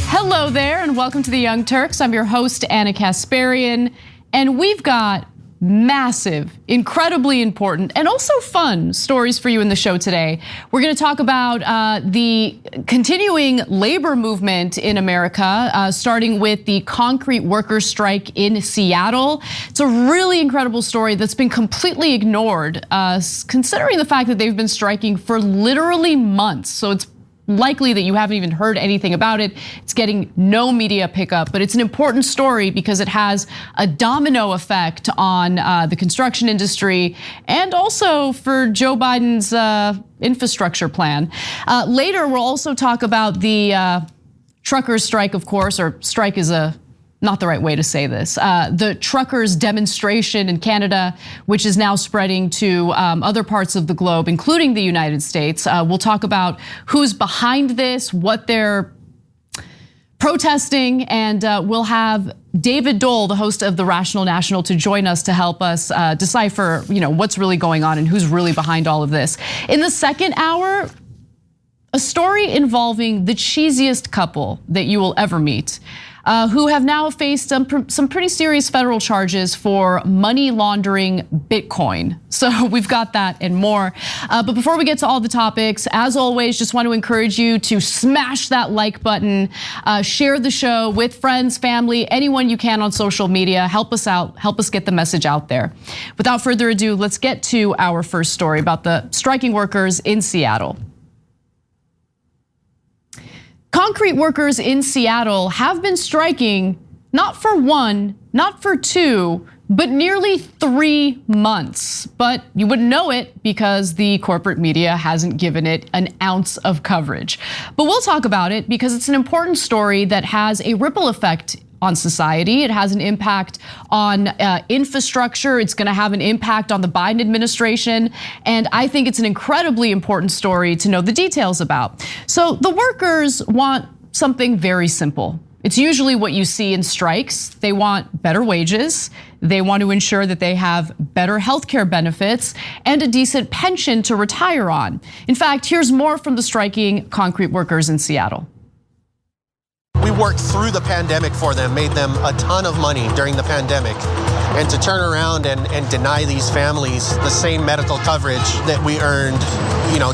Hello there and welcome to the Young Turks. I'm your host, Anna Kasparian, and we've got massive, incredibly important, and also fun stories for you in the show today. We're gonna talk about the continuing labor movement in America, starting with the concrete workers strike in Seattle. It's a really incredible story that's been completely ignored, considering the fact that they've been striking for literally months. So it's likely that you haven't even heard anything about it. It's getting no media pickup, but it's an important story because it has a domino effect on the construction industry and also for Joe Biden's infrastructure plan. Later, we'll also talk about the truckers' strike, of course, or strike is not the right way to say this. The truckers' demonstration in Canada, which is now spreading to other parts of the globe, including the United States. We'll talk about who's behind this, what they're protesting, and we'll have David Dole, the host of the Rational National, to join us to help us decipher, what's really going on and who's really behind all of this. In the second hour, a story involving the cheesiest couple that you will ever meet, who have now faced some pretty serious federal charges for money laundering Bitcoin. So we've got that and more. But before we get to all the topics, as always, just want to encourage you to smash that like button, share the show with friends, family, anyone you can on social media. Help us out, help us get the message out there. Without further ado, let's get to our first story about the striking workers in Seattle. Concrete workers in Seattle have been striking not for one, not for two, but nearly 3 months. But you wouldn't know it because the corporate media hasn't given it an ounce of coverage. But we'll talk about it because it's an important story that has a ripple effect on society. It has an impact on infrastructure. It's gonna have an impact on the Biden administration. And I think it's an incredibly important story to know the details about. So the workers want something very simple. It's usually what you see in strikes. They want better wages. They want to ensure that they have better healthcare benefits and a decent pension to retire on. In fact, here's more from the striking concrete workers in Seattle. We worked through the pandemic for them, made them a ton of money during the pandemic. And to turn around and deny these families the same medical coverage that we earned,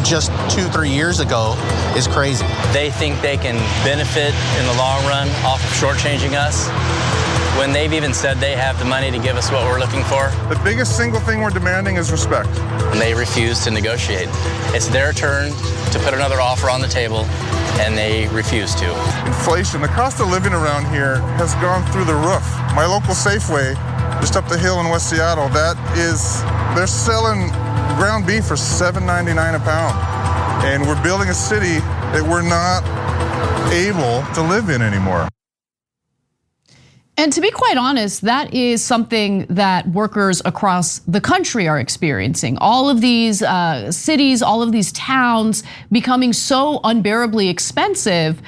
just 2-3 years ago is crazy. They think they can benefit in the long run off of shortchanging us when they've even said they have the money to give us what we're looking for. The biggest single thing we're demanding is respect. And they refuse to negotiate. It's their turn to put another offer on the table, and they refuse to. Inflation, the cost of living around here has gone through the roof. My local Safeway, just up the hill in West Seattle, they're selling ground beef for $7.99 a pound. And we're building a city that we're not able to live in anymore. And to be quite honest, that is something that workers across the country are experiencing. All of these cities, all of these towns becoming so unbearably expensive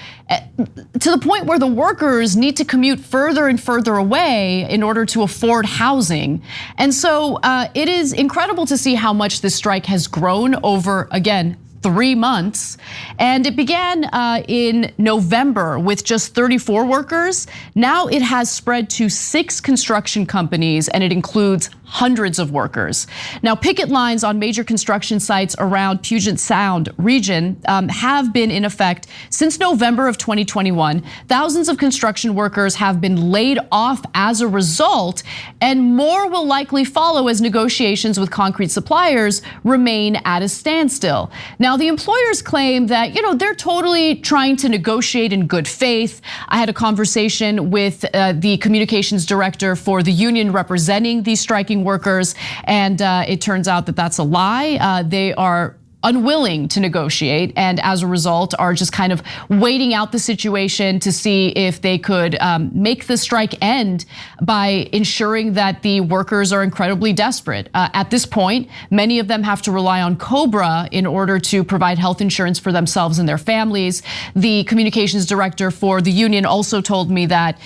to the point where the workers need to commute further and further away in order to afford housing. And so it is incredible to see how much this strike has grown over, again, 3 months. And it began in November with just 34 workers. Now it has spread to 6 construction companies and it includes hundreds of workers. Now picket lines on major construction sites around Puget Sound region have been in effect since November of 2021. Thousands of construction workers have been laid off as a result, and more will likely follow as negotiations with concrete suppliers remain at a standstill. Now the employers claim that they're totally trying to negotiate in good faith. I had a conversation with the communications director for the union representing these striking workers, and it turns out that that's a lie. They are unwilling to negotiate, and as a result are just kind of waiting out the situation to see if they could make the strike end by ensuring that the workers are incredibly desperate. At this point, many of them have to rely on COBRA in order to provide health insurance for themselves and their families. The communications director for the union also told me that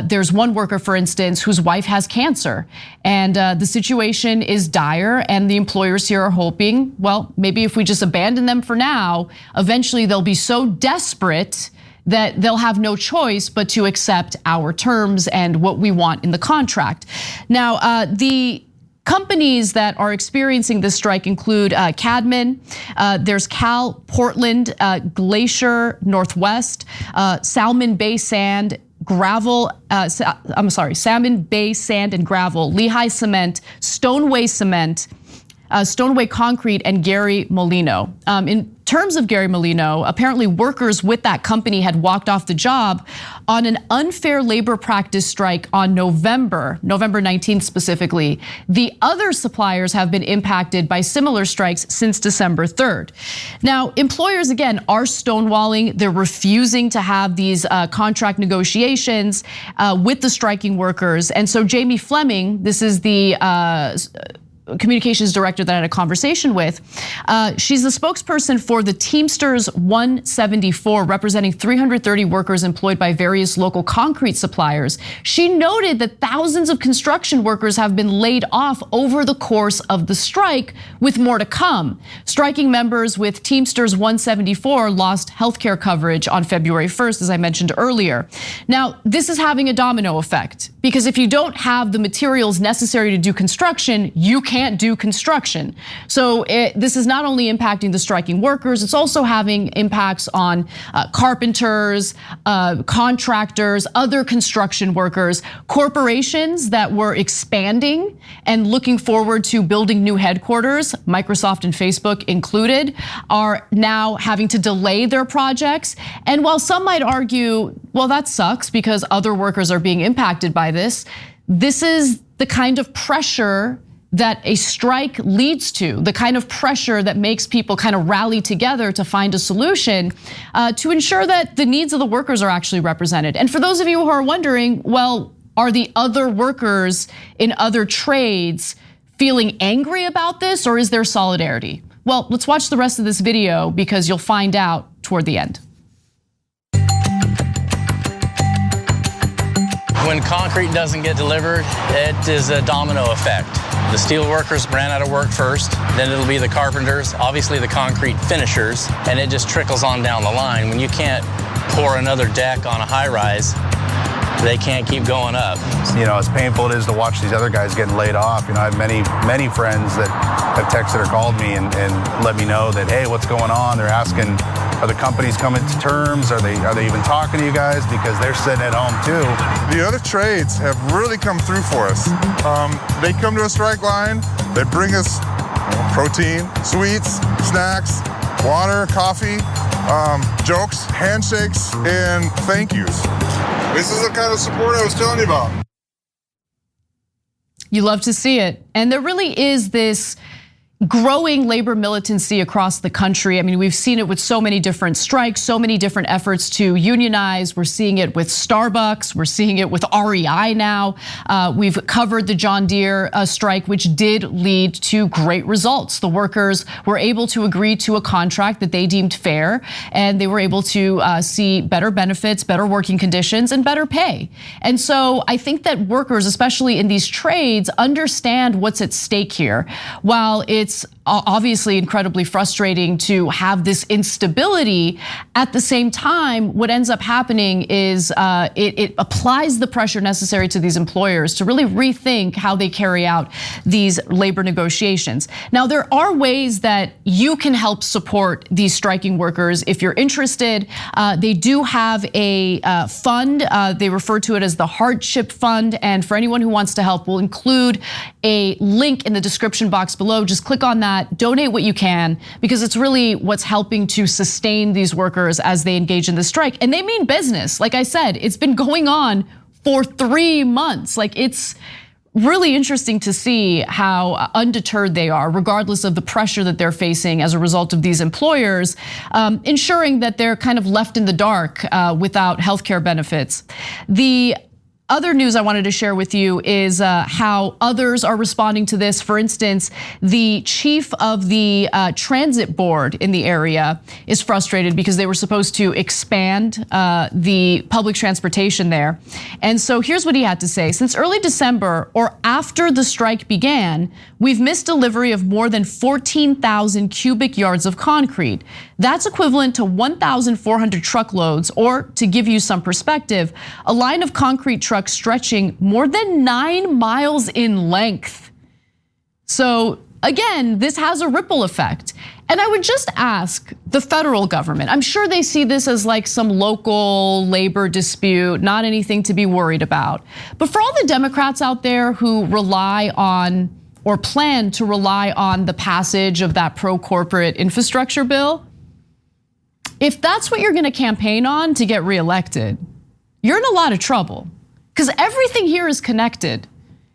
there's one worker, for instance, whose wife has cancer, and the situation is dire, and the employers here are hoping, well, maybe if we just abandon them for now, eventually they'll be so desperate that they'll have no choice but to accept our terms and what we want in the contract. Now, the companies that are experiencing this strike include Cadman, there's Cal, Portland, Glacier, Northwest, Salmon Bay Sand, Gravel, Salmon Bay Sand and Gravel, Lehigh Cement, Stoneway Cement, Stoneway Concrete, and Gary Molino. In terms of Gary Molino, apparently workers with that company had walked off the job on an unfair labor practice strike on November 19th specifically. The other suppliers have been impacted by similar strikes since December 3rd. Now, employers again are stonewalling. They're refusing to have these contract negotiations with the striking workers. And so Jamie Fleming, this is the communications director that I had a conversation with. She's the spokesperson for the Teamsters 174, representing 330 workers employed by various local concrete suppliers. She noted that thousands of construction workers have been laid off over the course of the strike, with more to come. Striking members with Teamsters 174 lost healthcare coverage on February 1st, as I mentioned earlier. Now, this is having a domino effect, because if you don't have the materials necessary to do construction, you can't do construction. So this is not only impacting the striking workers, it's also having impacts on carpenters, contractors, other construction workers, corporations that were expanding and looking forward to building new headquarters, Microsoft and Facebook included, are now having to delay their projects. And while some might argue, well, that sucks because other workers are being impacted by this, this is the kind of pressure that a strike leads to, the kind of pressure that makes people kind of rally together to find a solution to ensure that the needs of the workers are actually represented. And for those of you who are wondering, well, are the other workers in other trades feeling angry about this, or is there solidarity? Well, let's watch the rest of this video because you'll find out toward the end. When concrete doesn't get delivered, it is a domino effect. The steel workers ran out of work first, then it'll be the carpenters, obviously the concrete finishers, and it just trickles on down the line. When you can't pour another deck on a high rise, they can't keep going up. You know, as painful it is to watch these other guys getting laid off, you know, I have many friends that have texted or called me and let me know that, hey, what's going on? They're asking, are the companies coming to terms? Are they even talking to you guys? Because they're sitting at home too. The other trades have really come through for us. They come to a strike line, they bring us protein, sweets, snacks, water, coffee, jokes, handshakes, and thank yous. This is the kind of support I was telling you about. You love to see it. And there really is this growing labor militancy across the country. I mean, we've seen it with so many different strikes, so many different efforts to unionize. We're seeing it with Starbucks. We're seeing it with REI now. We've covered the John Deere strike, which did lead to great results. The workers were able to agree to a contract that they deemed fair, and they were able to see better benefits, better working conditions, and better pay. And so I think that workers, especially in these trades, understand what's at stake here. While it's obviously incredibly frustrating to have this instability, at the same time, what ends up happening is it applies the pressure necessary to these employers to really rethink how they carry out these labor negotiations. Now, there are ways that you can help support these striking workers if you're interested. They do have a fund. They refer to it as the Hardship Fund. And for anyone who wants to help, we'll include a link in the description box below. Just click on that, donate what you can, because it's really what's helping to sustain these workers as they engage in the strike. And they mean business. Like I said, it's been going on for 3 months. Like, it's really interesting to see how undeterred they are, regardless of the pressure that they're facing as a result of these employers, ensuring that they're kind of left in the dark without healthcare benefits. The other news I wanted to share with you is how others are responding to this. For instance, the chief of the transit board in the area is frustrated because they were supposed to expand the public transportation there. And so here's what he had to say. Since early December, or after the strike began, we've missed delivery of more than 14,000 cubic yards of concrete. That's equivalent to 1,400 truckloads, or to give you some perspective, a line of concrete trucks stretching more than 9 miles in length. So again, this has a ripple effect. And I would just ask the federal government, I'm sure they see this as like some local labor dispute, not anything to be worried about. But for all the Democrats out there who rely on or plan to rely on the passage of that pro-corporate infrastructure bill, if that's what you're gonna campaign on to get reelected, you're in a lot of trouble, because everything here is connected.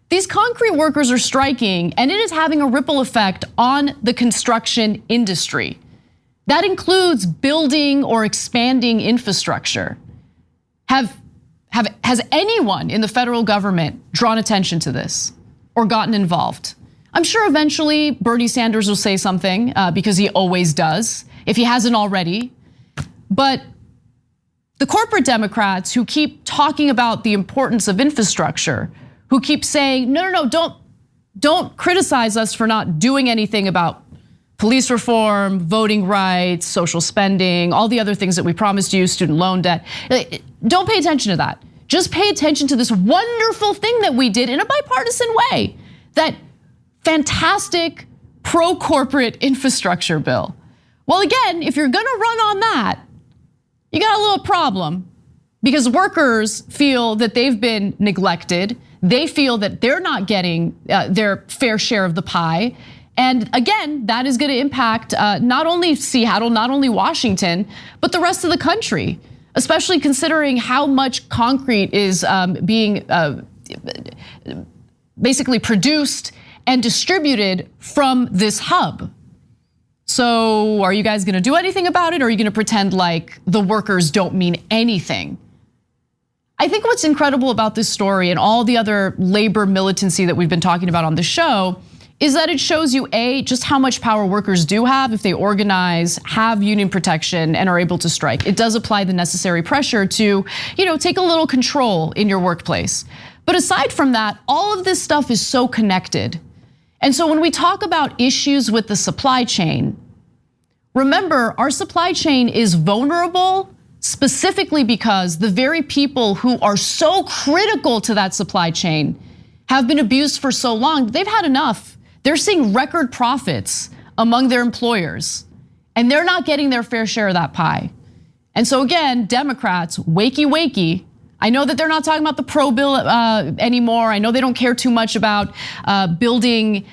These concrete workers are striking, and it is having a ripple effect on the construction industry. That includes building or expanding infrastructure. Has anyone in the federal government drawn attention to this or gotten involved? I'm sure eventually Bernie Sanders will say something because he always does, if he hasn't already. But the corporate Democrats who keep talking about the importance of infrastructure, who keep saying, no, don't criticize us for not doing anything about police reform, voting rights, social spending, all the other things that we promised you, student loan debt. Don't pay attention to that. Just pay attention to this wonderful thing that we did in a bipartisan way, that fantastic pro-corporate infrastructure bill. Well, again, if you're gonna run on that, you got a little problem, because workers feel that they've been neglected. They feel that they're not getting their fair share of the pie. And again, that is gonna impact not only Seattle, not only Washington, but the rest of the country, especially considering how much concrete is being basically produced and distributed from this hub. So are you guys gonna do anything about it, or are you gonna pretend like the workers don't mean anything? I think what's incredible about this story and all the other labor militancy that we've been talking about on the show is that it shows you, just how much power workers do have if they organize, have union protection, and are able to strike. It does apply the necessary pressure to, take a little control in your workplace. But aside from that, all of this stuff is so connected. And so when we talk about issues with the supply chain, remember, our supply chain is vulnerable specifically because the very people who are so critical to that supply chain have been abused for so long. They've had enough. They're seeing record profits among their employers, and they're not getting their fair share of that pie. And so again, Democrats, wakey, wakey. I know that they're not talking about the pro bill anymore. I know they don't care too much about building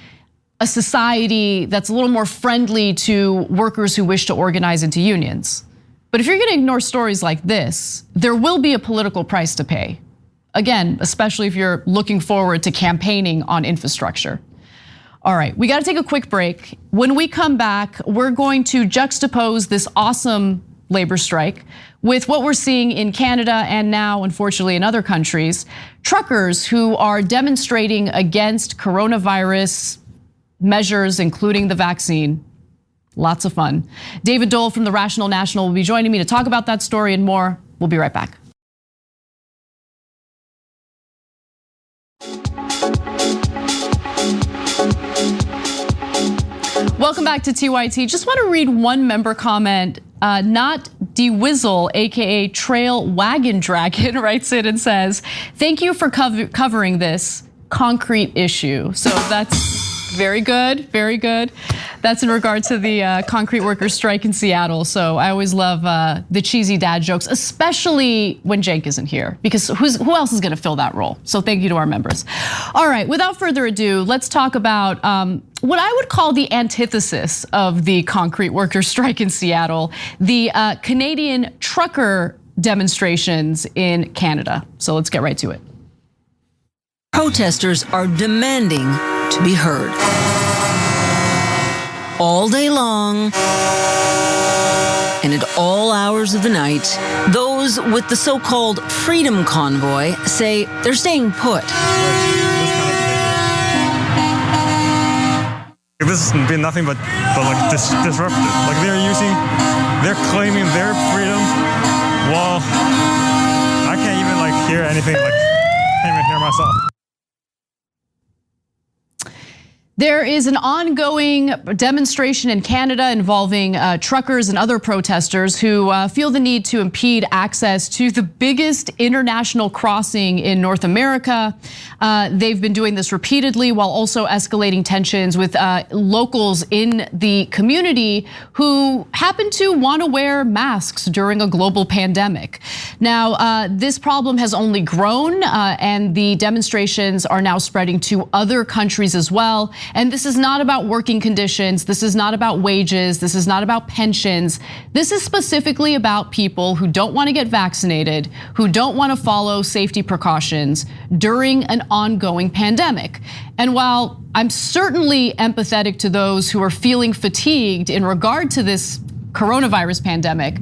a society that's a little more friendly to workers who wish to organize into unions. But if you're gonna ignore stories like this, there will be a political price to pay. Again, especially if you're looking forward to campaigning on infrastructure. All right, we gotta take a quick break. When we come back, we're going to juxtapose this awesome labor strike with what we're seeing in Canada and now, unfortunately, in other countries. Truckers who are demonstrating against coronavirus measures, including the vaccine. Lots of fun. David Dole from the Rational National will be joining me to talk about that story and more. We'll be right back. Welcome back to TYT. Just want to read one member comment. Not DeWizzle, AKA Trail Wagon Dragon, writes in and says, "Thank you for covering this concrete issue." So that's very good, very good. That's in regard to the concrete workers strike in Seattle. So I always love the cheesy dad jokes, especially when Cenk isn't here, because who else is gonna fill that role? So thank you to our members. All right, without further ado, let's talk about what I would call the antithesis of the concrete workers strike in Seattle, the Canadian trucker demonstrations in Canada. So let's get right to it. protesters are demanding to be heard. All day long, and at all hours of the night, those with the so-called Freedom Convoy say they're staying put. This has been nothing but like disruptive. Like they're claiming their freedom. Well, I can't even like hear anything. Like can't even hear myself. There is an ongoing demonstration in Canada involving truckers and other protesters who feel the need to impede access to the biggest international crossing in North America. They've been doing this repeatedly while also escalating tensions with locals in the community who happen to want to wear masks during a global pandemic. Now, this problem has only grown and the demonstrations are now spreading to other countries as well. And this is not about working conditions. This is not about wages. This is not about pensions. This is specifically about people who don't want to get vaccinated, who don't want to follow safety precautions during an ongoing pandemic. And while I'm certainly empathetic to those who are feeling fatigued in regard to this coronavirus pandemic,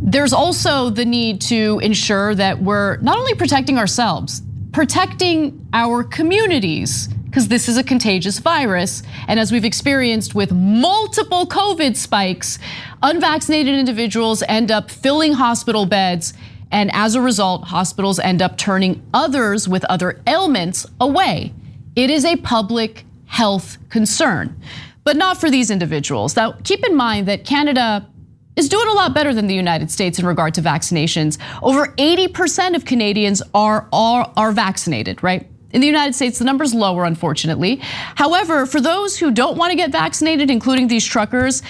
there's also the need to ensure that we're not only protecting ourselves, protecting our communities, because this is a contagious virus. And as we've experienced with multiple COVID spikes, unvaccinated individuals end up filling hospital beds. And as a result, hospitals end up turning others with other ailments away. It is a public health concern, but not for these individuals. Now, keep in mind that Canada is doing a lot better than the United States in regard to vaccinations. Over 80% of Canadians are vaccinated, right? In the United States, the number's lower, unfortunately. However, for those who don't want to get vaccinated, including these truckers,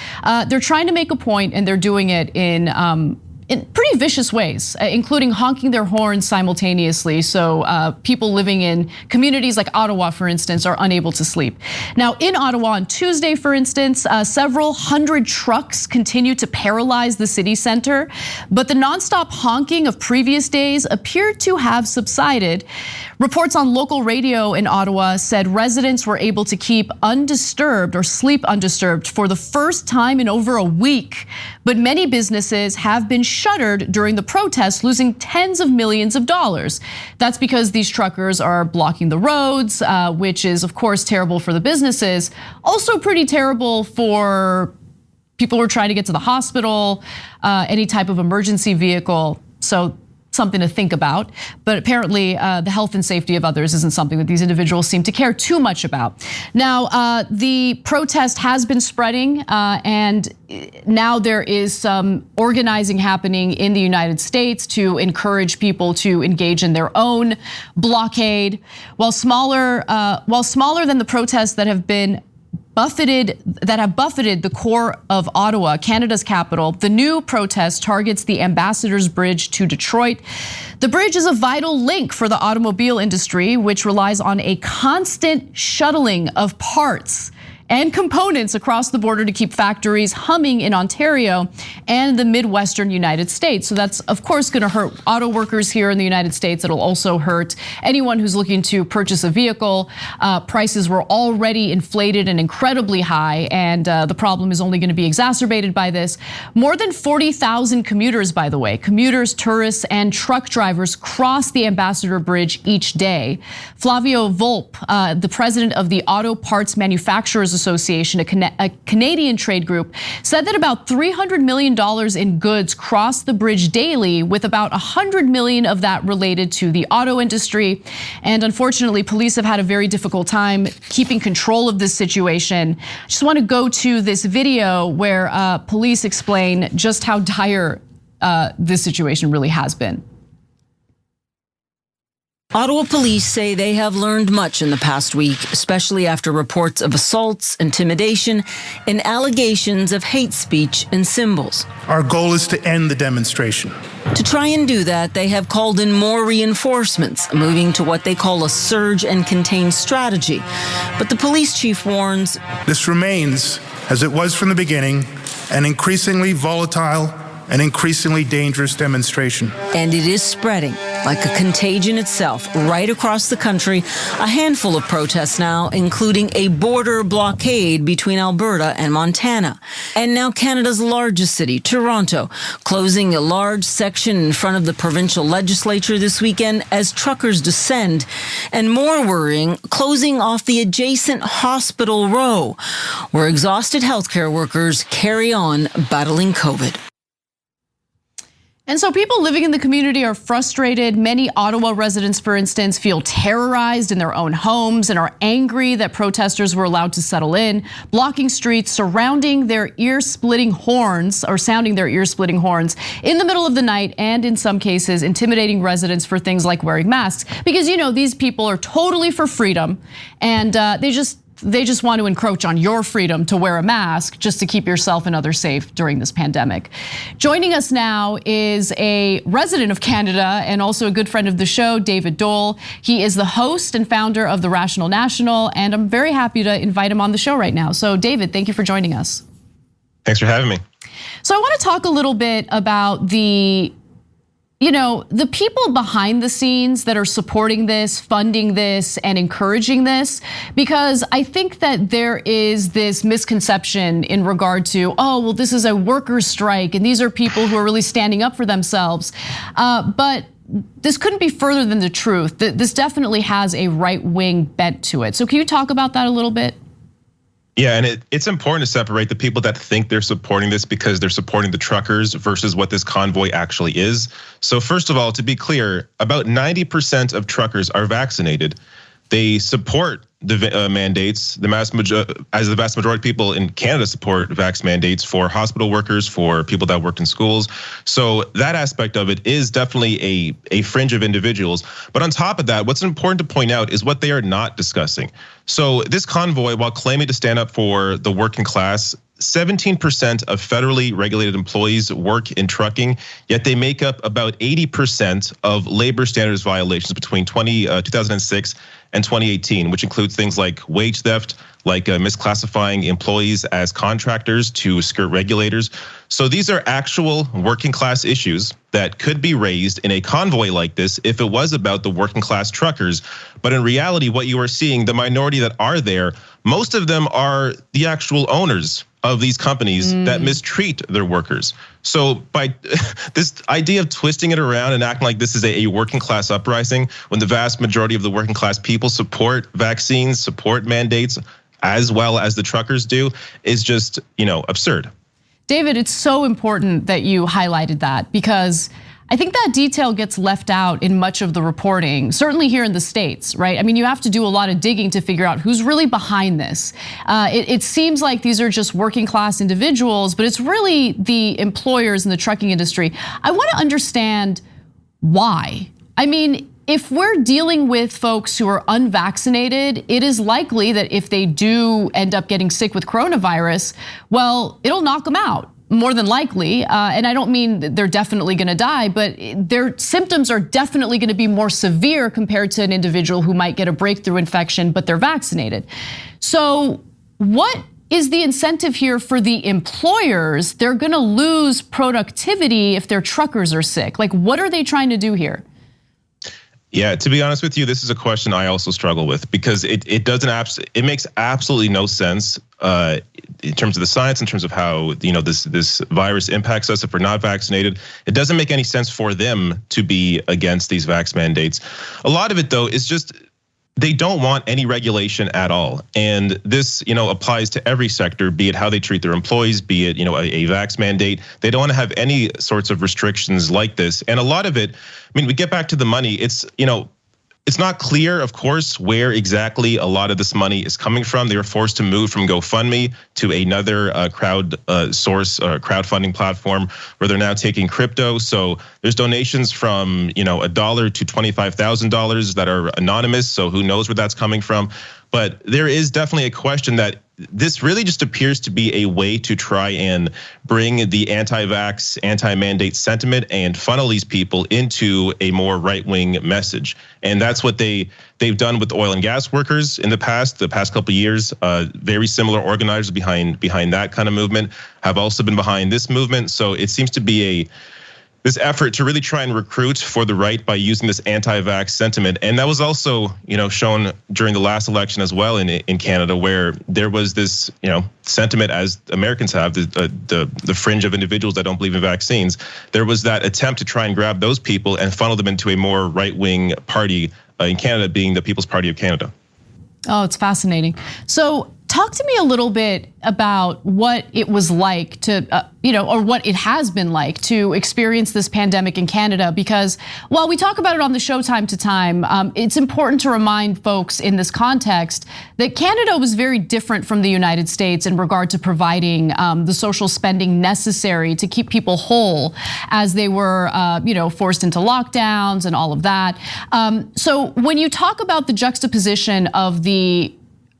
they're trying to make a point, and they're doing it in pretty vicious ways, including honking their horns simultaneously. So people living in communities like Ottawa, for instance, are unable to sleep. Now, in Ottawa on Tuesday, for instance, several hundred trucks continue to paralyze the city center, but the nonstop honking of previous days appeared to have subsided. Reports on local radio in Ottawa said residents were able to keep undisturbed or sleep undisturbed for the first time in over a week. But many businesses have been shuttered during the protests, losing tens of millions of dollars. That's because these truckers are blocking the roads, which is of course terrible for the businesses, also pretty terrible for people who are trying to get to the hospital, any type of emergency vehicle. So something to think about, but apparently the health and safety of others isn't something that these individuals seem to care too much about. Now, the protest has been spreading and now there is some organizing happening in the United States to encourage people to engage in their own blockade. While smaller than the protests that have buffeted the core of Ottawa, Canada's capital, the new protest targets the Ambassador's Bridge to Detroit. The bridge is a vital link for the automobile industry, which relies on a constant shuttling of parts and components across the border to keep factories humming in Ontario and the Midwestern United States. So that's of course gonna hurt auto workers here in the United States. It'll also hurt anyone who's looking to purchase a vehicle. Prices were already inflated and incredibly high, and the problem is only gonna be exacerbated by this. More than 40,000 commuters, by the way, commuters, tourists, and truck drivers cross the Ambassador Bridge each day. Flavio Volpe, the president of the Auto Parts Manufacturers Association, a Canadian trade group, said that about $300 million in goods cross the bridge daily, with about 100 million of that related to the auto industry. And unfortunately, police have had a very difficult time keeping control of this situation. I just want to go to this video where police explain just how dire this situation really has been. Ottawa police say they have learned much in the past week, especially after reports of assaults, intimidation, and allegations of hate speech and symbols. Our goal is to end the demonstration. To try and do that, they have called in more reinforcements, moving to what they call a surge and contain strategy. But the police chief warns, this remains, as it was from the beginning, an increasingly volatile and increasingly dangerous demonstration. And it is spreading. like a contagion itself, right across the country. A handful of protests now, including a border blockade between Alberta and Montana. And now Canada's largest city, Toronto, closing a large section in front of the provincial legislature this weekend as truckers descend. And more worrying, closing off the adjacent Hospital Row, where exhausted healthcare workers carry on battling COVID. And so people living in the community are frustrated. Many Ottawa residents, for instance, feel terrorized in their own homes and are angry that protesters were allowed to settle in, blocking streets, surrounding their ear-splitting horns or sounding their ear-splitting horns in the middle of the night, and in some cases intimidating residents for things like wearing masks. Because these people are totally for freedom, and they just want to encroach on your freedom to wear a mask just to keep yourself and others safe during this pandemic. Joining us now is a resident of Canada and also a good friend of the show, David Dole. He is the host and founder of the Rational National, and I'm very happy to invite him on the show right now. So David, thank you for joining us. Thanks for having me. So I want to talk a little bit about the people behind the scenes that are supporting this, funding this, and encouraging this, because I think that there is this misconception in regard to, oh, well, this is a workers' strike, and these are people who are really standing up for themselves. But this couldn't be further than the truth. This definitely has a right-wing bent to it. So can you talk about that a little bit? Yeah, and it's important to separate the people that think they're supporting this because they're supporting the truckers versus what this convoy actually is. So first of all, to be clear, about 90% of truckers are vaccinated. They support the mandates. As the vast majority of people in Canada support vax mandates for hospital workers, for people that work in schools. So that aspect of it is definitely a fringe of individuals. But on top of that, what's important to point out is what they are not discussing. So this convoy, while claiming to stand up for the working class, 17% of federally regulated employees work in trucking, yet they make up about 80% of labor standards violations between 2006 and 2018, which includes things like wage theft, like misclassifying employees as contractors to skirt regulators. So these are actual working class issues that could be raised in a convoy like this if it was about the working class truckers. But in reality, what you are seeing, the minority that are there, most of them are the actual owners of these companies that mistreat their workers. So by this idea of twisting it around and acting like this is a working class uprising, when the vast majority of the working class people support vaccines, support mandates, as well as the truckers do, is just, absurd. David, it's so important that you highlighted that, because I think that detail gets left out in much of the reporting, certainly here in the States, right? I mean, you have to do a lot of digging to figure out who's really behind this. It seems like these are just working class individuals, but it's really the employers in the trucking industry. I want to understand why. I mean, if we're dealing with folks who are unvaccinated, it is likely that if they do end up getting sick with coronavirus, well, it'll knock them out. More than likely, and I don't mean that they're definitely gonna die, but their symptoms are definitely gonna be more severe compared to an individual who might get a breakthrough infection, but they're vaccinated. So what is the incentive here for the employers? They're gonna lose productivity if their truckers are sick. Like, what are they trying to do here? Yeah, to be honest with you, this is a question I also struggle with, because it makes absolutely no sense in terms of the science, in terms of how this virus impacts us if we're not vaccinated. It doesn't make any sense for them to be against these vax mandates. A lot of it, though, is just they don't want any regulation at all. And this, applies to every sector, be it how they treat their employees, be it, a vax mandate. They don't want to have any sorts of restrictions like this. And a lot of it, we get back to the money. It's not clear, of course, where exactly a lot of this money is coming from. They were forced to move from GoFundMe to another crowdfunding platform where they're now taking crypto. So there's donations from $1 to $25,000 that are anonymous. So who knows where that's coming from? But there is definitely a question that this really just appears to be a way to try and bring the anti-vax, anti-mandate sentiment and funnel these people into a more right-wing message. And that's what they've done with oil and gas workers in the past couple of years. Very similar organizers behind that kind of movement have also been behind this movement. So it seems to be this effort to really try and recruit for the right by using this anti-vax sentiment. And that was also, shown during the last election as well in Canada, where there was this, sentiment, as Americans have, the fringe of individuals that don't believe in vaccines. There was that attempt to try and grab those people and funnel them into a more right-wing party in Canada, being the People's Party of Canada. Oh, it's fascinating. So talk to me a little bit about what it was like to, or what it has been like to experience this pandemic in Canada, because while we talk about it on the show time to time, it's important to remind folks in this context that Canada was very different from the United States in regard to providing the social spending necessary to keep people whole as they were, forced into lockdowns and all of that. So when you talk about the juxtaposition of the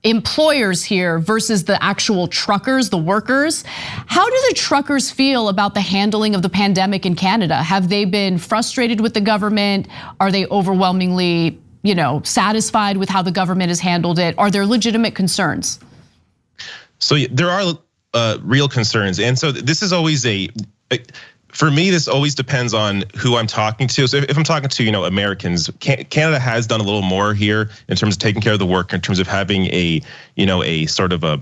employers here versus the actual truckers, the workers, how do the truckers feel about the handling of the pandemic in Canada? Have they been frustrated with the government? Are they overwhelmingly, satisfied with how the government has handled it? Are there legitimate concerns? So there are real concerns, and so this is always for me, this always depends on who I'm talking to. So if I'm talking to, Americans, Canada has done a little more here in terms of taking care of the work, in terms of having a sort of a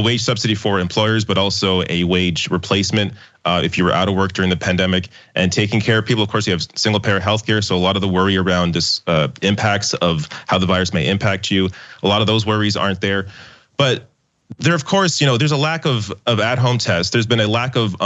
wage subsidy for employers, but also a wage replacement if you were out of work during the pandemic, and taking care of people. Of course, you have single payer healthcare, so a lot of the worry around this impacts of how the virus may impact you, a lot of those worries aren't there. But there, of course, there's a lack of at-home tests. There's been a lack of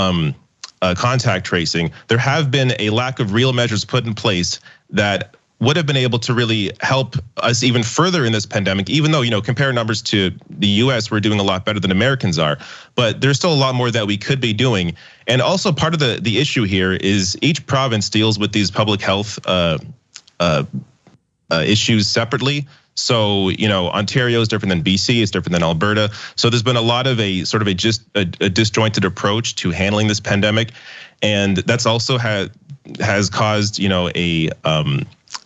contact tracing. There have been a lack of real measures put in place that would have been able to really help us even further in this pandemic, even though, compare numbers to the US, we're doing a lot better than Americans are. But there's still a lot more that we could be doing. And also part of the issue here is each province deals with these public health issues separately. So, Ontario is different than BC, it's different than Alberta. So there's been a lot of a disjointed approach to handling this pandemic. And that's also has caused,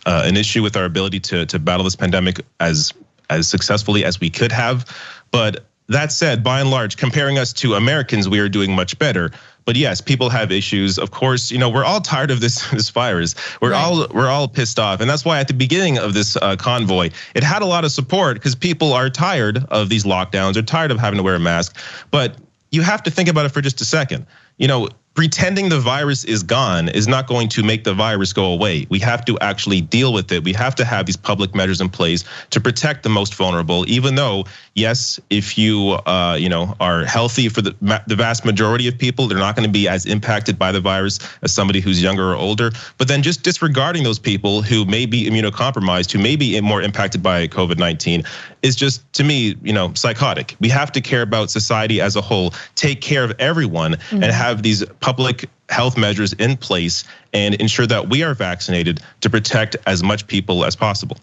an issue with our ability to battle this pandemic as successfully as we could have. But that said, by and large, comparing us to Americans, we are doing much better. But yes, people have issues. Of course, we're all tired of this virus. We're all pissed off, and that's why at the beginning of this convoy, it had a lot of support because people are tired of these lockdowns, are tired of having to wear a mask. But you have to think about it for just a second. Pretending the virus is gone is not going to make the virus go away. We have to actually deal with it. We have to have these public measures in place to protect the most vulnerable, even though, yes, if you are healthy, for the vast majority of people, they're not going to be as impacted by the virus as somebody who's younger or older. But then just disregarding those people who may be immunocompromised, who may be more impacted by COVID-19 is just, to me, psychotic. We have to care about society as a whole, take care of everyone, and have these public health measures in place and ensure that we are vaccinated to protect as much people as possible.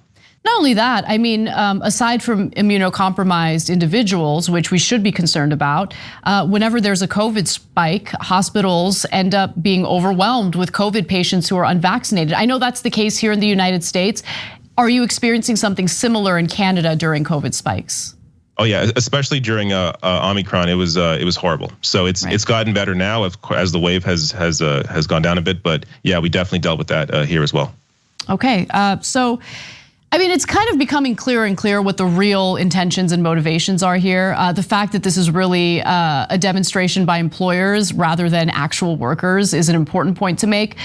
Not only that, aside from immunocompromised individuals, which we should be concerned about, whenever there's a COVID spike, hospitals end up being overwhelmed with COVID patients who are unvaccinated. I know that's the case here in the United States. Are you experiencing something similar in Canada during COVID spikes? Oh yeah, especially during Omicron, it was horrible. So it's gotten better now as the wave has gone down a bit. But yeah, we definitely dealt with that here as well. Okay, so it's kind of becoming clearer and clearer what the real intentions and motivations are here. The fact that this is really a demonstration by employers rather than actual workers is an important point to make.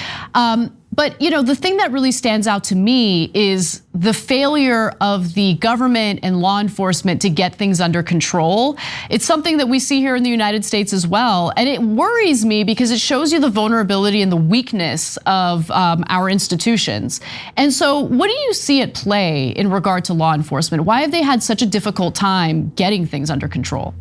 But the thing that really stands out to me is the failure of the government and law enforcement to get things under control. It's something that we see here in the United States as well. And it worries me because it shows you the vulnerability and the weakness of our institutions. And so what do you see at play in regard to law enforcement? Why have they had such a difficult time getting things under control?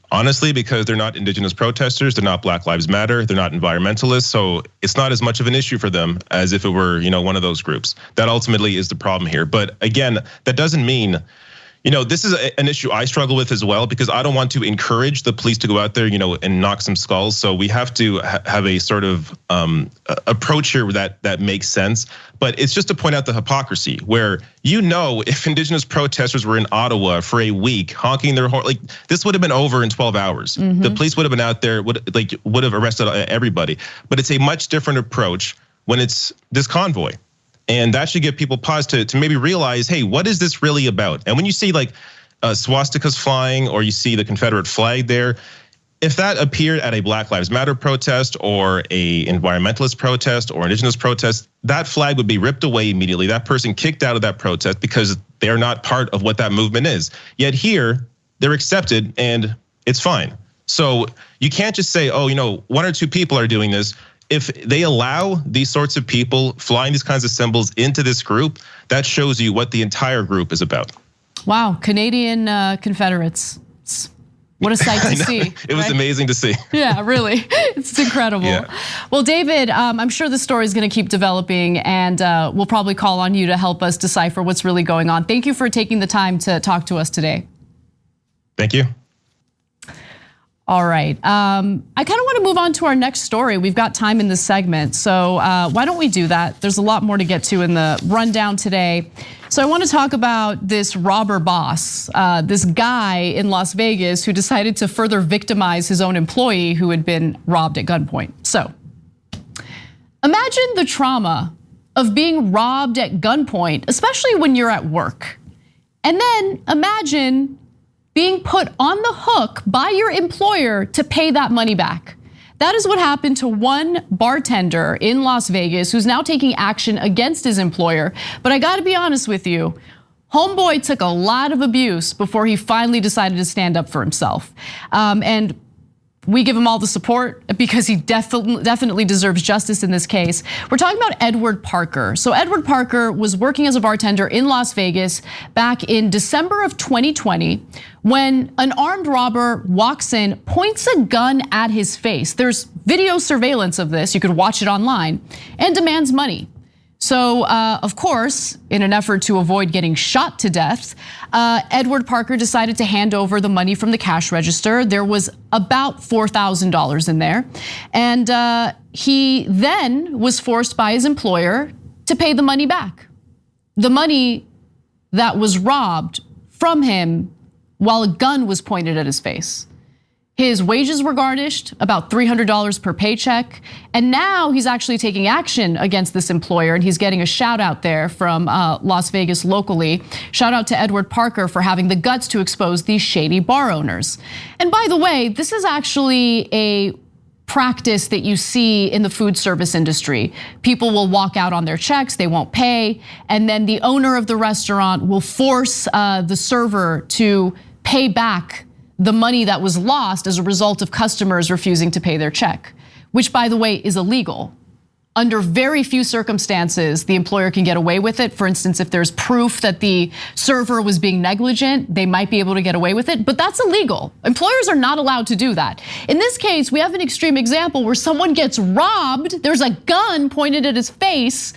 Honestly, because they're not Indigenous protesters, they're not Black Lives Matter, they're not environmentalists, so it's not as much of an issue for them as if it were, one of those groups. That ultimately is the problem here. But again, that doesn't mean, This is an issue I struggle with as well, because I don't want to encourage the police to go out there, and knock some skulls. So we have to have a sort of approach here that makes sense. But it's just to point out the hypocrisy where, if Indigenous protesters were in Ottawa for a week honking their horn, like this would have been over in 12 hours. The police would have been out there, would have arrested everybody. But it's a much different approach when it's this convoy. And that should give people pause to maybe realize, hey, what is this really about? And when you see like swastikas flying, or you see the Confederate flag there, if that appeared at a Black Lives Matter protest or a environmentalist protest or Indigenous protest, that flag would be ripped away immediately. That person kicked out of that protest because they're not part of what that movement is. Yet here, they're accepted and it's fine. So you can't just say, oh, 1 or 2 people are doing this. If they allow these sorts of people flying these kinds of symbols into this group, that shows you what the entire group is about. Wow, Canadian Confederates. What a sight to see. It was amazing to see. Yeah, really. It's incredible. Yeah. Well, David, I'm sure this story is going to keep developing, and we'll probably call on you to help us decipher what's really going on. Thank you for taking the time to talk to us today. Thank you. All right, I kind of want to move on to our next story. We've got time in this segment, so why don't we do that? There's a lot more to get to in the rundown today. So I want to talk about this robber boss, this guy in Las Vegas who decided to further victimize his own employee who had been robbed at gunpoint. So imagine the trauma of being robbed at gunpoint, especially when you're at work. And then imagine being put on the hook by your employer to pay that money back. That is what happened to one bartender in Las Vegas who's now taking action against his employer. But I gotta be honest with you, homeboy took a lot of abuse before he finally decided to stand up for himself. And we give him all the support because he definitely deserves justice in this case. We're talking about Edward Parker. So Edward Parker was working as a bartender in Las Vegas back in December of 2020 when an armed robber walks in, points a gun at his face. There's video surveillance of this, you could watch it online, and demands money. So, of course, in an effort to avoid getting shot to death, Edward Parker decided to hand over the money from the cash register. There was about $4,000 in there. And he then was forced by his employer to pay the money back. The money that was robbed from him while a gun was pointed at his face. His wages were garnished, about $300 per paycheck. And now he's actually taking action against this employer, and he's getting a shout out there from Las Vegas locally. Shout out to Edward Parker for having the guts to expose these shady bar owners. And by the way, this is actually a practice that you see in the food service industry. People will walk out on their checks, they won't pay, and then the owner of the restaurant will force the server to pay back the money that was lost as a result of customers refusing to pay their check, which, by the way, is illegal. Under very few circumstances, the employer can get away with it. For instance, if there's proof that the server was being negligent, they might be able to get away with it, but that's illegal. Employers are not allowed to do that. In this case, we have an extreme example where someone gets robbed, there's a gun pointed at his face,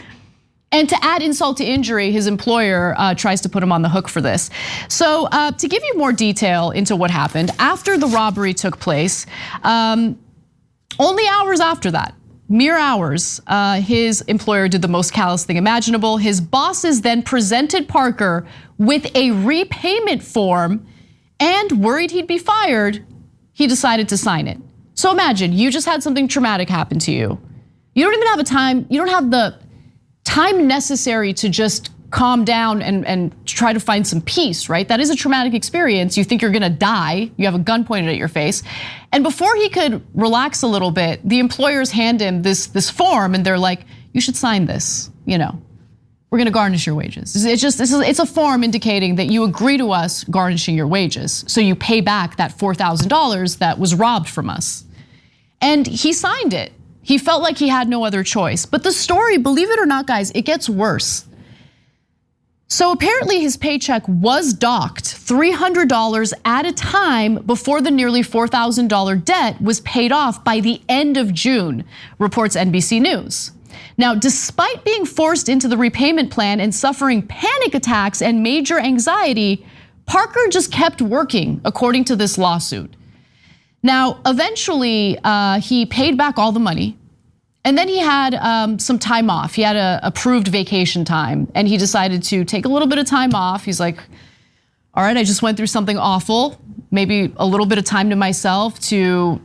and to add insult to injury, his employer tries to put him on the hook for this. So to give you more detail into what happened, after the robbery took place, only hours after that, mere hours, his employer did the most callous thing imaginable. His bosses then presented Parker with a repayment form, and worried he'd be fired, he decided to sign it. So imagine, you just had something traumatic happen to you. You don't even have you don't have the time necessary to just calm down and try to find some peace, right? That is a traumatic experience. You think you're gonna die, you have a gun pointed at your face. And before he could relax a little bit, the employers hand him this form and they're like, you should sign this, we're gonna garnish your wages. It's a form indicating that you agree to us garnishing your wages. So you pay back that $4,000 that was robbed from us. And he signed it. He felt like he had no other choice. But the story, believe it or not, guys, it gets worse. So apparently his paycheck was docked $300 at a time before the nearly $4,000 debt was paid off by the end of June, reports NBC News. Now, despite being forced into the repayment plan and suffering panic attacks and major anxiety, Parker just kept working, according to this lawsuit. Now, eventually, he paid back all the money. And then he had some time off. He had a approved vacation time, and he decided to take a little bit of time off. He's like, all right, I just went through something awful. Maybe a little bit of time to myself to,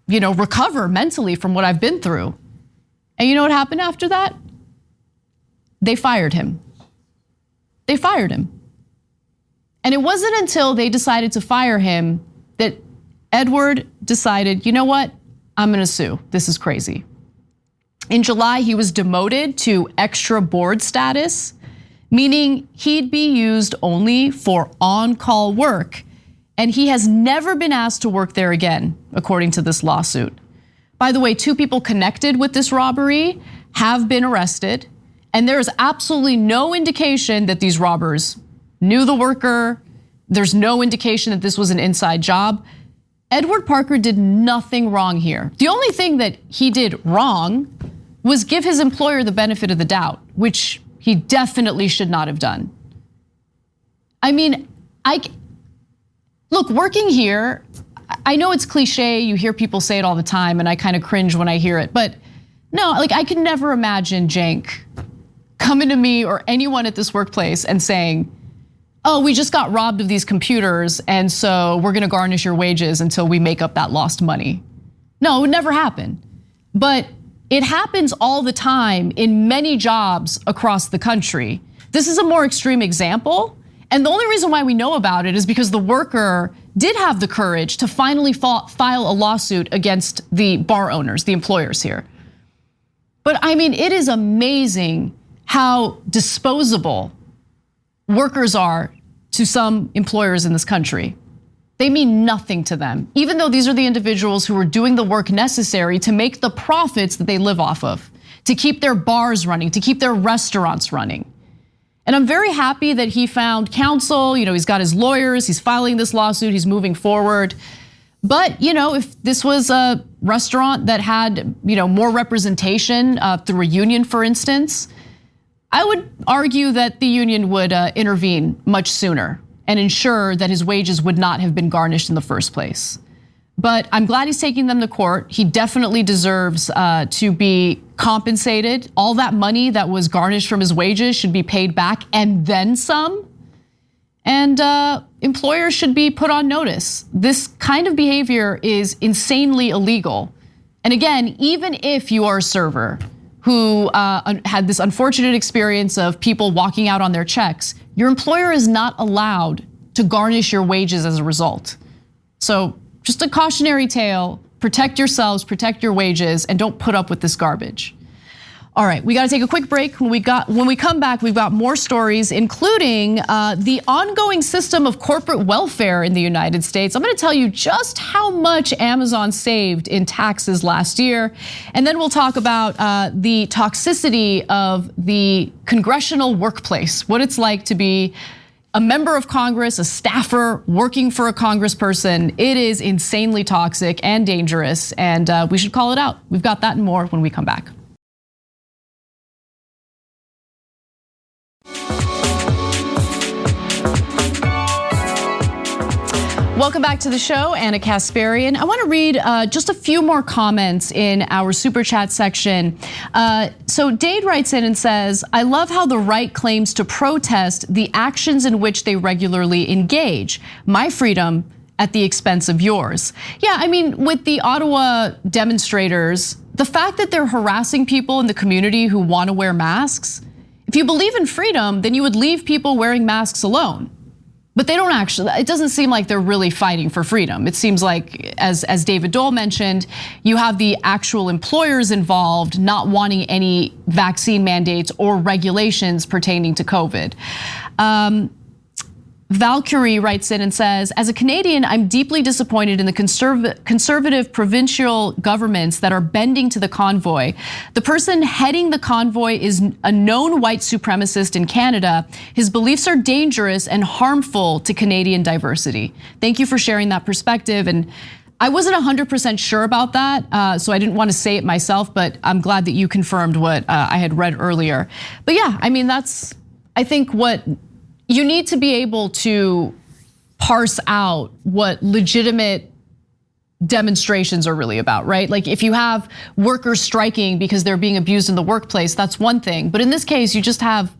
recover mentally from what I've been through. And you know what happened after that? They fired him. They fired him. And it wasn't until they decided to fire him that Edward decided, you know what? I'm gonna sue. This is crazy. In July, he was demoted to extra board status, meaning he'd be used only for on-call work. And he has never been asked to work there again, according to this lawsuit. By the way, 2 people connected with this robbery have been arrested. And there is absolutely no indication that these robbers knew the worker. There's no indication that this was an inside job. Edward Parker did nothing wrong here. The only thing that he did wrong was give his employer the benefit of the doubt, which he definitely should not have done. I mean, look, working here, I know it's cliche, you hear people say it all the time, and I kind of cringe when I hear it, but no, I could never imagine Cenk coming to me or anyone at this workplace and saying, oh, we just got robbed of these computers, and so we're gonna garnish your wages until we make up that lost money. No, it would never happen. But it happens all the time in many jobs across the country. This is a more extreme example. And the only reason why we know about it is because the worker did have the courage to finally file a lawsuit against the bar owners, the employers here. But I mean, it is amazing how disposable workers are to some employers in this country. They mean nothing to them, even though these are the individuals who are doing the work necessary to make the profits that they live off of, to keep their bars running, to keep their restaurants running. And I'm very happy that he found counsel, he's got his lawyers, he's filing this lawsuit, he's moving forward. But if this was a restaurant that had more representation through a union, for instance, I would argue that the union would intervene much sooner and ensure that his wages would not have been garnished in the first place. But I'm glad he's taking them to court. He definitely deserves to be compensated. All that money that was garnished from his wages should be paid back and then some. And employers should be put on notice. This kind of behavior is insanely illegal. And again, even if you are a server who had this unfortunate experience of people walking out on their checks, your employer is not allowed to garnish your wages as a result. So just a cautionary tale, protect yourselves, protect your wages, and don't put up with this garbage. All right, we gotta take a quick break. When we come back, we've got more stories, including the ongoing system of corporate welfare in the United States. I'm gonna tell you just how much Amazon saved in taxes last year. And then we'll talk about the toxicity of the congressional workplace, what it's like to be a member of Congress, a staffer working for a congressperson. It is insanely toxic and dangerous, and we should call it out. We've got that and more when we come back. Welcome back to the show, Anna Kasparian. I want to read just a few more comments in our super chat section. So Dade writes in and says, I love how the right claims to protest the actions in which they regularly engage. My freedom at the expense of yours. Yeah, I mean, with the Ottawa demonstrators, the fact that they're harassing people in the community who want to wear masks, if you believe in freedom, then you would leave people wearing masks alone. But they don't actually, it doesn't seem like they're really fighting for freedom. It seems like, as David Dole mentioned, you have the actual employers involved not wanting any vaccine mandates or regulations pertaining to COVID. Valkyrie writes in and says, as a Canadian, I'm deeply disappointed in the conservative provincial governments that are bending to the convoy. The person heading the convoy is a known white supremacist in Canada. His beliefs are dangerous and harmful to Canadian diversity. Thank you for sharing that perspective. And I wasn't 100% sure about that, so I didn't want to say it myself, but I'm glad that you confirmed what I had read earlier. But yeah, I mean, that's, I think, what you need to be able to parse out what legitimate demonstrations are really about, right? Like if you have workers striking because they're being abused in the workplace, that's one thing. But in this case, you just have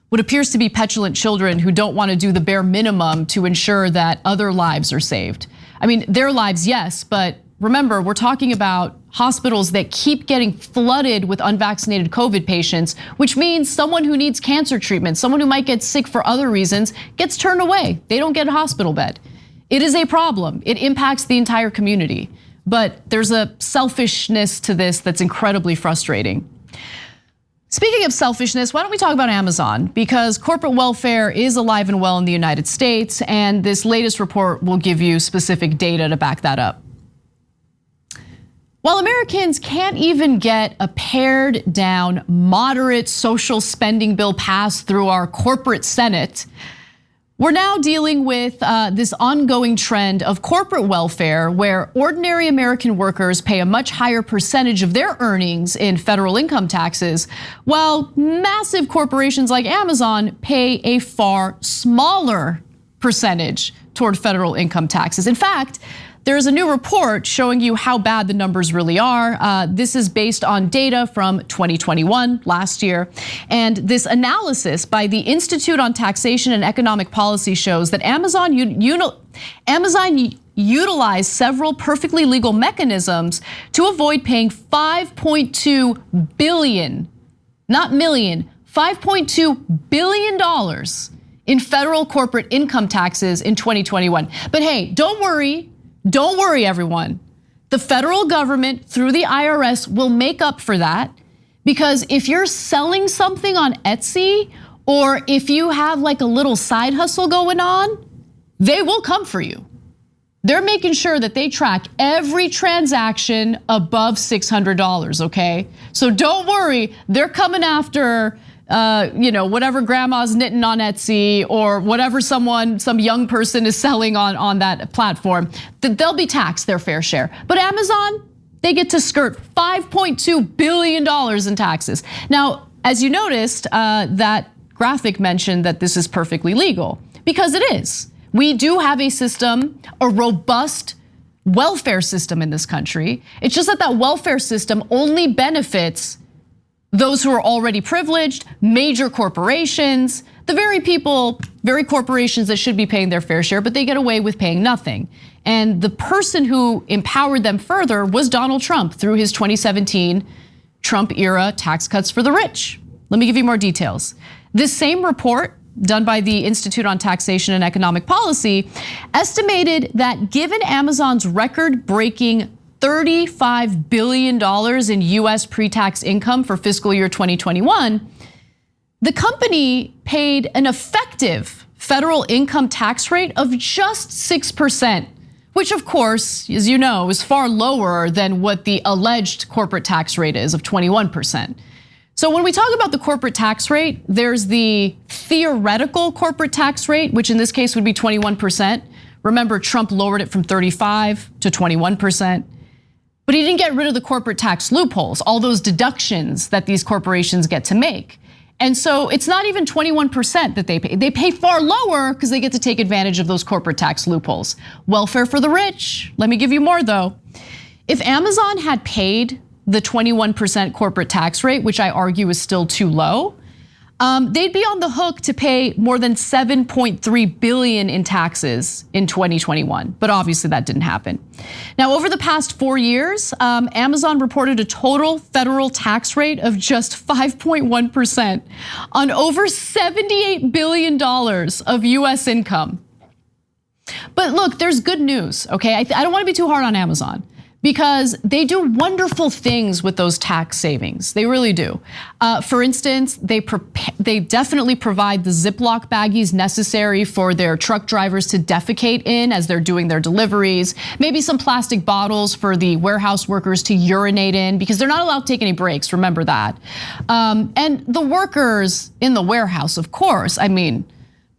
what appears to be petulant children who don't want to do the bare minimum to ensure that other lives are saved. I mean, their lives, yes, but remember, we're talking about hospitals that keep getting flooded with unvaccinated COVID patients, which means someone who needs cancer treatment, someone who might get sick for other reasons, gets turned away. They don't get a hospital bed. It is a problem. It impacts the entire community. But there's a selfishness to this that's incredibly frustrating. Speaking of selfishness, why don't we talk about Amazon? Because corporate welfare is alive and well in the United States, and this latest report will give you specific data to back that up. While Americans can't even get a pared down, moderate social spending bill passed through our corporate Senate, we're now dealing with this ongoing trend of corporate welfare where ordinary American workers pay a much higher percentage of their earnings in federal income taxes, while massive corporations like Amazon pay a far smaller percentage toward federal income taxes. In fact, there's a new report showing you how bad the numbers really are. This is based on data from 2021, last year. And this analysis by the Institute on Taxation and Economic Policy shows that Amazon utilized several perfectly legal mechanisms to avoid paying $5.2 billion, not million, $5.2 billion in federal corporate income taxes in 2021. But hey, don't worry. Don't worry, everyone. The federal government through the IRS will make up for that, because if you're selling something on Etsy or if you have like a little side hustle going on, they will come for you. They're making sure that they track every transaction above $600, okay? So don't worry, they're coming after whatever grandma's knitting on Etsy or whatever some young person is selling on that platform, they'll be taxed their fair share. But Amazon, they get to skirt $5.2 billion in taxes. Now, as you noticed, that graphic mentioned that this is perfectly legal, because it is. We do have a system, a robust welfare system in this country. It's just that welfare system only benefits those who are already privileged, major corporations, the very corporations that should be paying their fair share, but they get away with paying nothing. And the person who empowered them further was Donald Trump through his 2017 Trump-era tax cuts for the rich. Let me give you more details. This same report, done by the Institute on Taxation and Economic Policy, estimated that given Amazon's record-breaking $35 billion in US pre-tax income for fiscal year 2021, the company paid an effective federal income tax rate of just 6%, which of course, as you know, is far lower than what the alleged corporate tax rate is of 21%. So when we talk about the corporate tax rate, there's the theoretical corporate tax rate, which in this case would be 21%. Remember, Trump lowered it from 35 to 21%. But he didn't get rid of the corporate tax loopholes, all those deductions that these corporations get to make. And so it's not even 21% that they pay. They pay far lower because they get to take advantage of those corporate tax loopholes. Welfare for the rich. Let me give you more though. If Amazon had paid the 21% corporate tax rate, which I argue is still too low, they'd be on the hook to pay more than $7.3 billion in taxes in 2021, but obviously that didn't happen. Now, over the past 4 years, Amazon reported a total federal tax rate of just 5.1% on over $78 billion of US income. But look, there's good news, okay? I don't want to be too hard on Amazon, because they do wonderful things with those tax savings. They really do. For instance, they definitely provide the Ziploc baggies necessary for their truck drivers to defecate in as they're doing their deliveries. Maybe some plastic bottles for the warehouse workers to urinate in, because they're not allowed to take any breaks, remember that. And the workers in the warehouse, of course, I mean,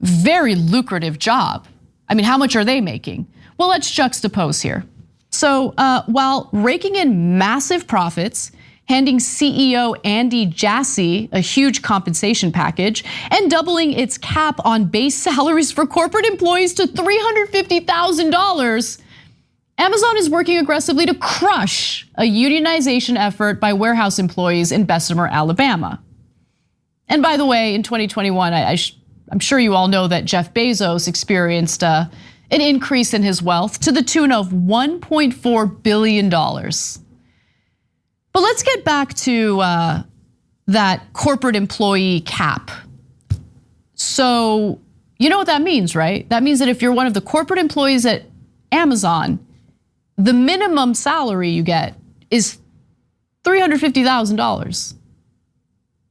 very lucrative job. I mean, how much are they making? Well, let's juxtapose here. So while raking in massive profits, handing CEO Andy Jassy a huge compensation package, and doubling its cap on base salaries for corporate employees to $350,000, Amazon is working aggressively to crush a unionization effort by warehouse employees in Bessemer, Alabama. And by the way, in 2021, I'm sure you all know that Jeff Bezos experienced an increase in his wealth to the tune of $1.4 billion. But let's get back to that corporate employee cap. So you know what that means, right? That means that if you're one of the corporate employees at Amazon, the minimum salary you get is $350,000.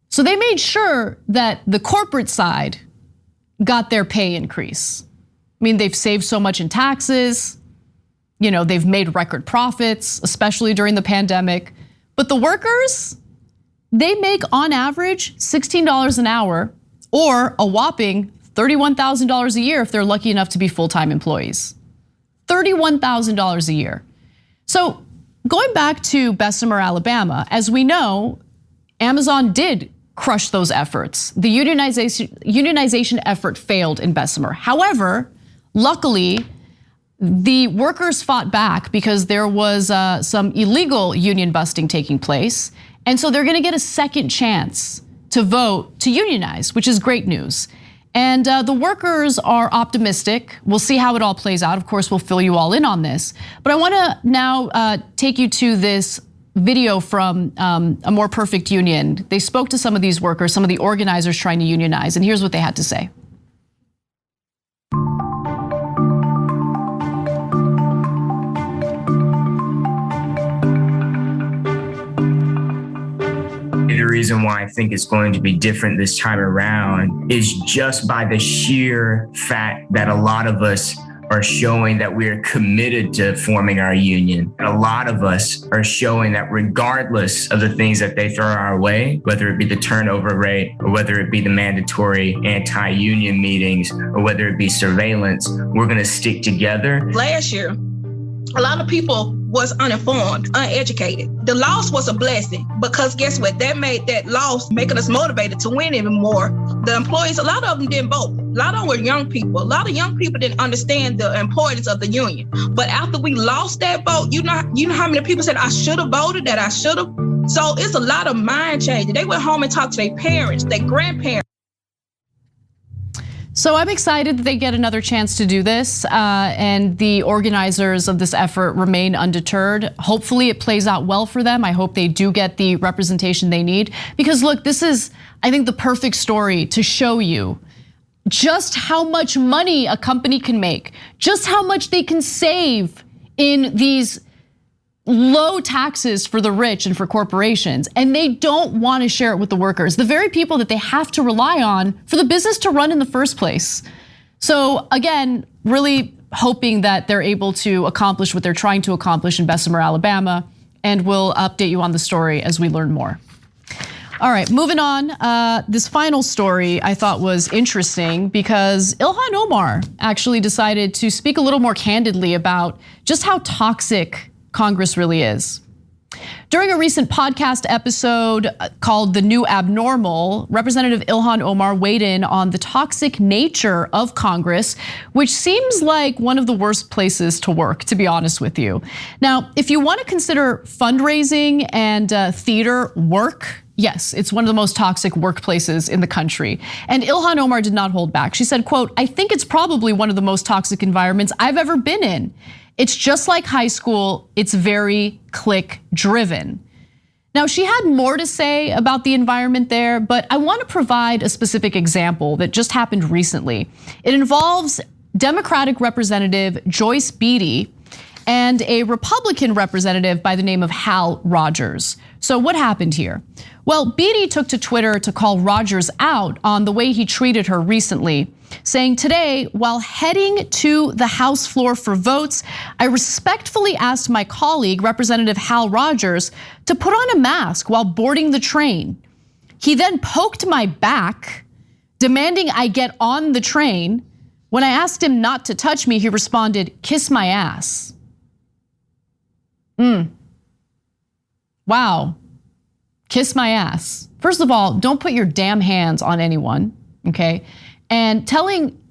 So they made sure that the corporate side got their pay increase. I mean, they've saved so much in taxes. You know, they've made record profits, especially during the pandemic. But the workers, they make on average $16 an hour, or a whopping $31,000 a year if they're lucky enough to be full-time employees. $31,000 a year. So going back to Bessemer, Alabama, as we know, Amazon did crush those efforts. The unionization effort failed in Bessemer. However, luckily, the workers fought back because there was some illegal union busting taking place. And so they're gonna get a second chance to vote to unionize, which is great news. And the workers are optimistic. We'll see how it all plays out. Of course, we'll fill you all in on this. But I wanna now take you to this video from A More Perfect Union. They spoke to some of these workers, some of the organizers trying to unionize, and here's what they had to say. The reason why I think it's going to be different this time around is just by the sheer fact that a lot of us are showing that we are committed to forming our union. A lot of us are showing that regardless of the things that they throw our way, whether it be the turnover rate or whether it be the mandatory anti-union meetings or whether it be surveillance, we're going to stick together. Last year, a lot of people was uninformed, uneducated. The loss was a blessing because guess what? That made that loss making us motivated to win even more. The employees, a lot of them didn't vote. A lot of them were young people. A lot of young people didn't understand the importance of the union. But after we lost that vote, you know how many people said, I should have voted, that I should have. So it's a lot of mind changing. They went home and talked to their parents, their grandparents. So I'm excited that they get another chance to do this, and the organizers of this effort remain undeterred. Hopefully it plays out well for them. I hope they do get the representation they need, because look, this is, I think, the perfect story to show you just how much money a company can make, just how much they can save in these low taxes for the rich and for corporations, and they don't want to share it with the workers, the very people that they have to rely on for the business to run in the first place. So again, really hoping that they're able to accomplish what they're trying to accomplish in Bessemer, Alabama, and we'll update you on the story as we learn more. All right, moving on. This final story I thought was interesting because Ilhan Omar actually decided to speak a little more candidly about just how toxic Congress really is. During a recent podcast episode called The New Abnormal, Representative Ilhan Omar weighed in on the toxic nature of Congress, which seems like one of the worst places to work, to be honest with you. Now, if you want to consider fundraising and theater work, yes, it's one of the most toxic workplaces in the country. And Ilhan Omar did not hold back. She said, quote, I think it's probably one of the most toxic environments I've ever been in. It's just like high school, it's very clique driven. Now, she had more to say about the environment there, but I want to provide a specific example that just happened recently. It involves Democratic Representative Joyce Beatty and a Republican representative by the name of Hal Rogers. So what happened here? Well, Beatty took to Twitter to call Rogers out on the way he treated her recently, saying, today, while heading to the House floor for votes, I respectfully asked my colleague, Representative Hal Rogers, to put on a mask while boarding the train. He then poked my back, demanding I get on the train. When I asked him not to touch me, he responded, kiss my ass. Wow. kiss my ass. First of all, don't put your damn hands on anyone, okay? And telling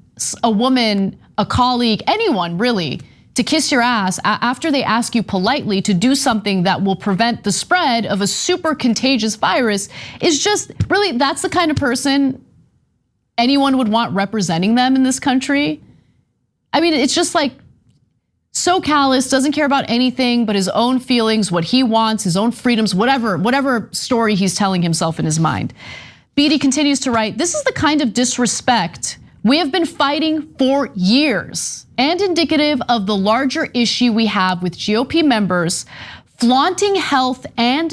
a woman, a colleague, anyone really, to kiss your ass after they ask you politely to do something that will prevent the spread of a super contagious virus is just really, that's the kind of person anyone would want representing them in this country. I mean, it's just like so callous, doesn't care about anything but his own feelings, what he wants, his own freedoms, whatever story he's telling himself in his mind. Beatty continues to write, this is the kind of disrespect we have been fighting for years and indicative of the larger issue we have with GOP members flaunting health and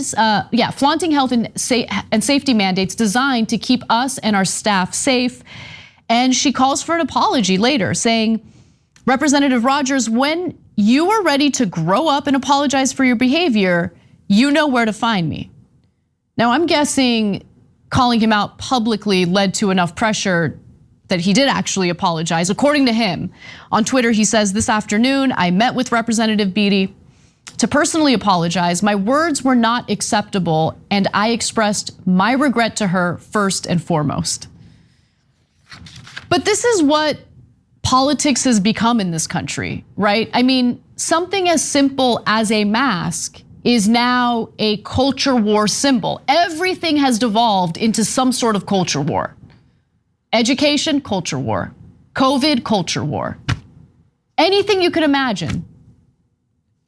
safety mandates designed to keep us and our staff safe. And she calls for an apology later, saying, Representative Rogers, when you are ready to grow up and apologize for your behavior, you know where to find me. Now, I'm guessing calling him out publicly led to enough pressure that he did actually apologize. According to him, on Twitter, he says, this afternoon, I met with Representative Beatty to personally apologize. My words were not acceptable, and I expressed my regret to her first and foremost. But this is what politics has become in this country, right? I mean, something as simple as a mask is now a culture war symbol. Everything has devolved into some sort of culture war. Education, culture war. COVID, culture war. Anything you could imagine.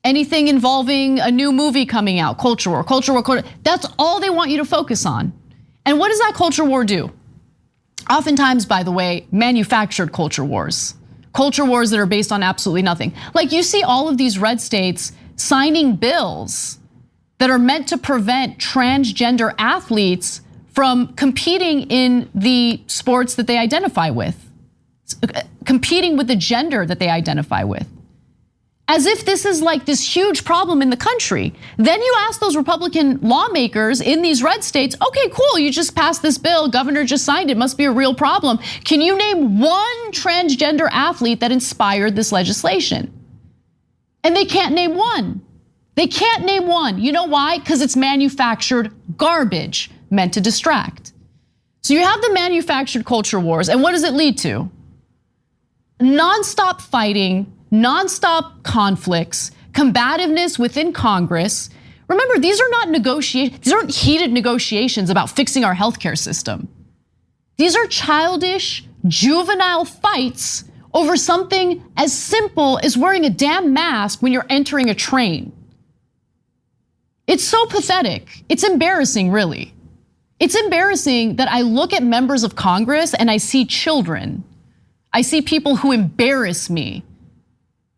Anything involving a new movie coming out, culture war, culture war, culture. That's all they want you to focus on. And what does that culture war do? Oftentimes, by the way, manufactured culture wars that are based on absolutely nothing. Like you see all of these red states signing bills that are meant to prevent transgender athletes from competing in the sports that they identify with, competing with the gender that they identify with. As if this is like this huge problem in the country. Then you ask those Republican lawmakers in these red states, okay, cool, you just passed this bill, governor just signed it, must be a real problem. Can you name one transgender athlete that inspired this legislation? And they can't name one. They can't name one. You know why? Because it's manufactured garbage meant to distract. So you have the manufactured culture wars, and what does it lead to? Nonstop fighting, nonstop conflicts, combativeness within Congress. Remember, these are not negotiations, these aren't heated negotiations about fixing our healthcare system. These are childish, juvenile fights over something as simple as wearing a damn mask when you're entering a train. It's so pathetic. It's embarrassing, really. It's embarrassing that I look at members of Congress and I see children. I see people who embarrass me,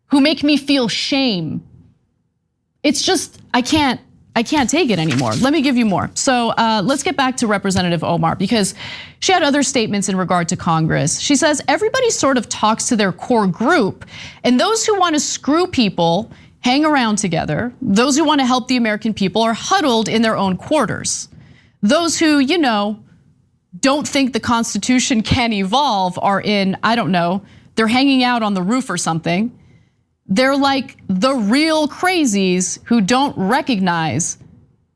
who make me feel shame. It's just, I can't take it anymore. Let me give you more. So let's get back to Representative Omar, because she had other statements in regard to Congress. She says everybody sort of talks to their core group, and those who want to screw people hang around together. Those who want to help the American people are huddled in their own quarters. Those who, don't think the Constitution can evolve are in, I don't know, they're hanging out on the roof or something. They're like the real crazies who don't recognize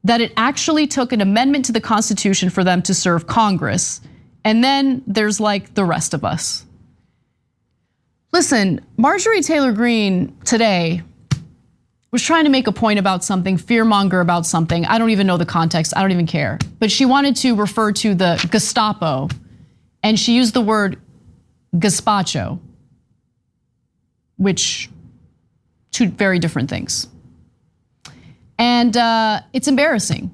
that it actually took an amendment to the Constitution for them to serve Congress. And then there's like the rest of us. Listen, Marjorie Taylor Greene today was trying to make a point about something, fearmonger about something. I don't even know the context, I don't even care. But she wanted to refer to the Gestapo, and she used the word gazpacho, which two very different things. And it's embarrassing.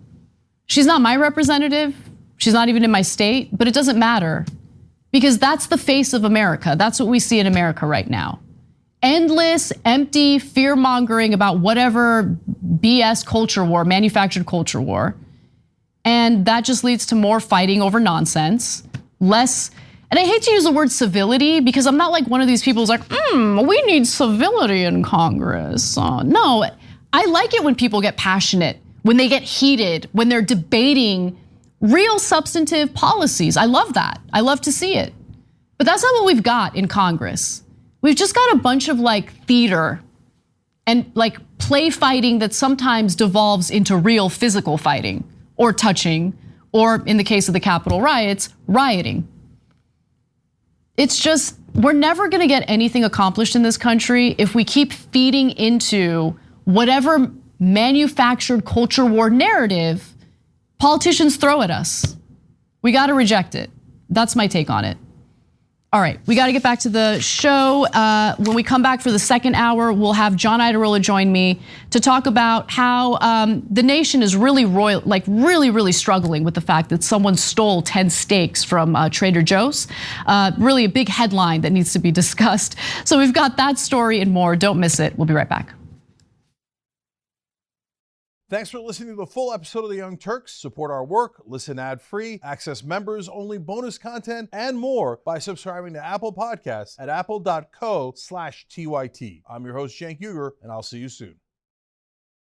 She's not my representative, she's not even in my state, but it doesn't matter because that's the face of America. That's what we see in America right now. Endless, empty fear mongering about whatever BS culture war, manufactured culture war. And that just leads to more fighting over nonsense, less, and I hate to use the word civility because I'm not like one of these people who's like, we need civility in Congress. No, I like it when people get passionate, when they get heated, when they're debating real substantive policies. I love that, I love to see it. But that's not what we've got in Congress. We've just got a bunch of like theater and like play fighting that sometimes devolves into real physical fighting. or touching, or in the case of the Capitol riots, rioting. It's just, we're never gonna get anything accomplished in this country if we keep feeding into whatever manufactured culture war narrative politicians throw at us. We gotta reject it. That's my take on it. All right, we gotta get back to the show. When we come back for the second hour, we'll have John Iadarola join me to talk about how the nation is really really struggling with the fact that someone stole 10 steaks from Trader Joe's. Really a big headline that needs to be discussed. So we've got that story and more. Don't miss it. We'll be right back. Thanks for listening to the full episode of The Young Turks. Support our work, listen ad-free, access members-only bonus content, and more by subscribing to Apple Podcasts at apple.co/TYT. I'm your host, Cenk Uygur, and I'll see you soon.